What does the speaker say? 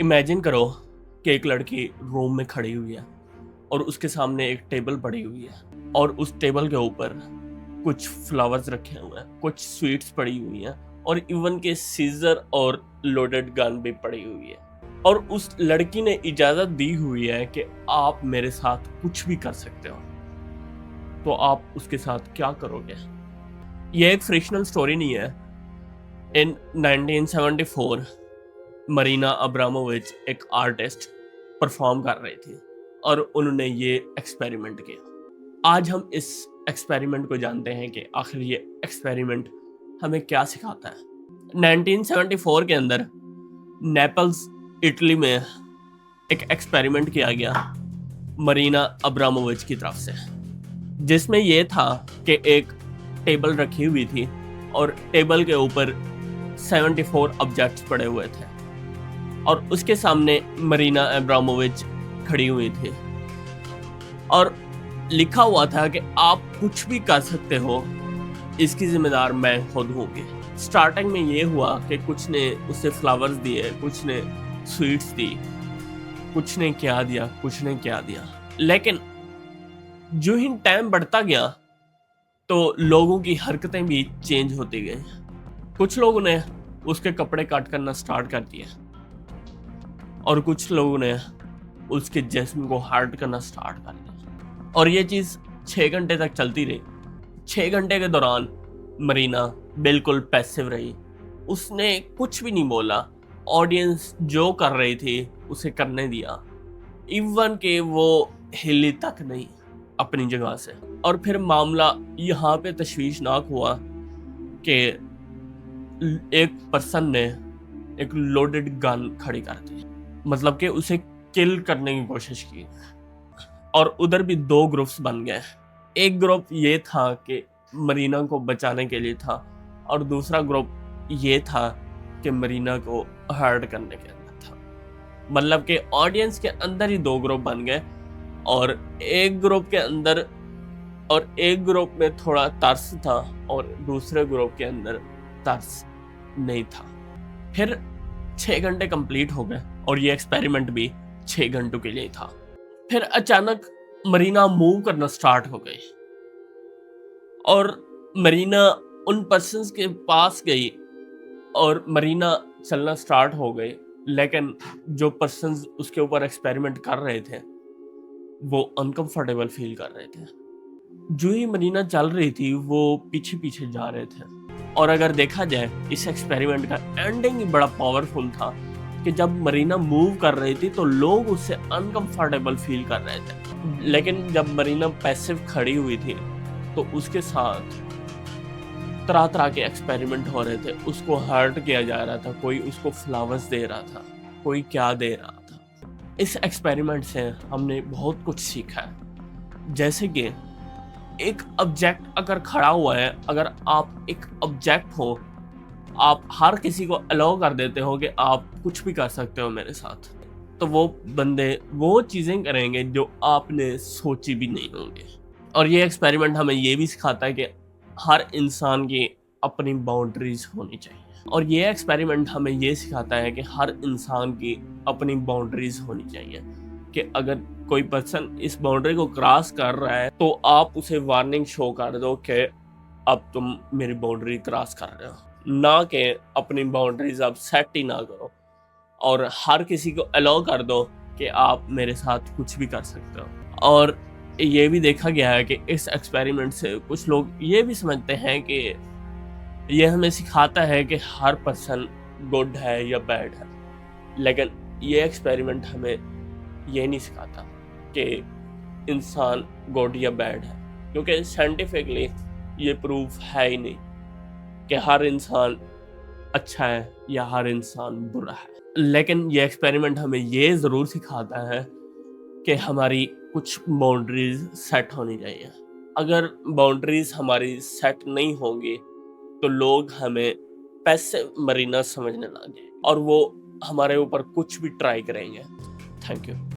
Imagine करो कि एक लड़की रूम में खड़ी हुई है और उसके सामने एक टेबल पड़ी हुई है और उस टेबल के ऊपर कुछ फ्लावर्स रखे हुए हैं, कुछ स्वीट्स पड़ी हुई हैं और इवन के सीजर और लोडेड गन भी पड़ी हुई है। और उस लड़की ने इजाजत दी हुई है कि आप मेरे साथ कुछ भी कर सकते हो। तो आप उसके साथ क्या करोगे? यह एक फ्रिक्शनल स्टोरी नहीं है। इन 1974 मरीना अब्रामोविच एक आर्टिस्ट परफॉर्म कर रही थी और उन्होंने ये एक्सपेरिमेंट किया। आज हम इस एक्सपेरिमेंट को जानते हैं कि आखिर ये एक्सपेरिमेंट हमें क्या सिखाता है। 1974 के अंदर नेपल्स इटली में एक एक्सपेरिमेंट किया गया मरीना अब्रामोविच की तरफ से, जिसमें यह था कि एक टेबल रखी हुई थी और टेबल के ऊपर 74 ऑब्जेक्ट्स पड़े हुए थे और उसके सामने मरीना अब्रामोविच खड़ी हुई थी और लिखा हुआ था कि आप कुछ भी कर सकते हो, इसकी जिम्मेदार मैं खुद होंगी। स्टार्टिंग में ये हुआ कि कुछ ने उसे फ्लावर्स दिए, कुछ ने स्वीट्स दी, कुछ ने क्या दिया, कुछ ने क्या दिया। लेकिन जो ही टाइम बढ़ता गया तो लोगों की हरकतें भी चेंज होती गई। कुछ लोगों ने उसके कपड़े काट करना स्टार्ट कर दिया और कुछ लोगों ने उसके जिस्म को हर्ट करना स्टार्ट कर दिया और ये चीज़ 6 घंटे तक चलती रही। 6 घंटे के दौरान मरीना बिल्कुल पैसिव रही, उसने कुछ भी नहीं बोला। ऑडियंस जो कर रही थी उसे करने दिया, इवन के वो हिली तक नहीं अपनी जगह से। और फिर मामला यहाँ पे तशवीशनाक हुआ कि एक पर्सन ने एक लोडेड गन खड़ी कर दी, मतलब कि उसे किल करने की कोशिश की। और उधर भी 2 ग्रुप्स बन गए। एक ग्रुप ये था कि मरीना को बचाने के लिए था और दूसरा ग्रुप ये था कि मरीना को हर्ट करने के अंदर था। मतलब कि ऑडियंस के अंदर ही 2 ग्रुप बन गए और एक ग्रुप के अंदर और एक ग्रुप में थोड़ा तरस था और दूसरे ग्रुप के अंदर तरस नहीं था। फिर 6 घंटे कंप्लीट हो गए और ये एक्सपेरिमेंट भी 6 घंटों के लिए था। फिर अचानक मरीना मूव करना स्टार्ट हो गई और मरीना उन पर्सन्स के पास गई और मरीना चलना स्टार्ट हो गई। लेकिन जो पर्सन्स उसके ऊपर एक्सपेरिमेंट कर रहे थे वो अनकंफर्टेबल फील कर रहे थे। जो ही मरीना चल रही थी वो पीछे पीछे जा रहे थे। और अगर देखा जाए इस एक्सपेरिमेंट का एंडिंग ही बड़ा पावरफुल था कि जब मरीना मूव कर रही थी तो लोग उससे अनकंफर्टेबल फील कर रहे थे, लेकिन जब मरीना पैसिव खड़ी हुई थी तो उसके साथ तरह तरह के एक्सपेरिमेंट हो रहे थे। उसको हर्ट किया जा रहा था, कोई उसको फ्लावर्स दे रहा था, कोई क्या दे रहा था। इस एक्सपेरिमेंट से हमने बहुत कुछ सीखा है, जैसे कि एक ऑब्जेक्ट अगर खड़ा हुआ है, अगर आप एक ऑब्जेक्ट हो, आप हर किसी को अलाउ कर देते हो कि आप कुछ भी कर सकते हो मेरे साथ, तो वो बंदे वो चीज़ें करेंगे जो आपने सोची भी नहीं होंगे। और ये एक्सपेरिमेंट हमें ये भी सिखाता है कि हर इंसान की अपनी बाउंड्रीज होनी चाहिए। और ये एक्सपेरिमेंट हमें ये सिखाता है कि हर इंसान की अपनी बाउंड्रीज होनी चाहिए कि अगर कोई पर्सन इस बाउंड्री को क्रॉस कर रहा है तो आप उसे वार्निंग शो कर दो कि अब तुम मेरी बाउंड्री क्रॉस कर रहे हो, ना कि अपनी बाउंड्रीज आप सेट ही ना करो और हर किसी को अलाउ कर दो कि आप मेरे साथ कुछ भी कर सकते हो। और ये भी देखा गया है कि इस एक्सपेरिमेंट से कुछ लोग ये भी समझते हैं कि ये हमें सिखाता है कि हर पर्सन गुड है या बैड है, लेकिन ये एक्सपेरिमेंट हमें ये नहीं सिखाता कि इंसान गुड या बैड है, क्योंकि साइंटिफिकली ये प्रूफ है ही नहीं कि हर इंसान अच्छा है या हर इंसान बुरा है। लेकिन ये एक्सपेरिमेंट हमें ये ज़रूर सिखाता है कि हमारी कुछ बाउंड्रीज सेट होनी चाहिए। अगर बाउंड्रीज हमारी सेट नहीं होंगी तो लोग हमें पैसिव मरीना समझने लगे और वो हमारे ऊपर कुछ भी ट्राई करेंगे। Thank you.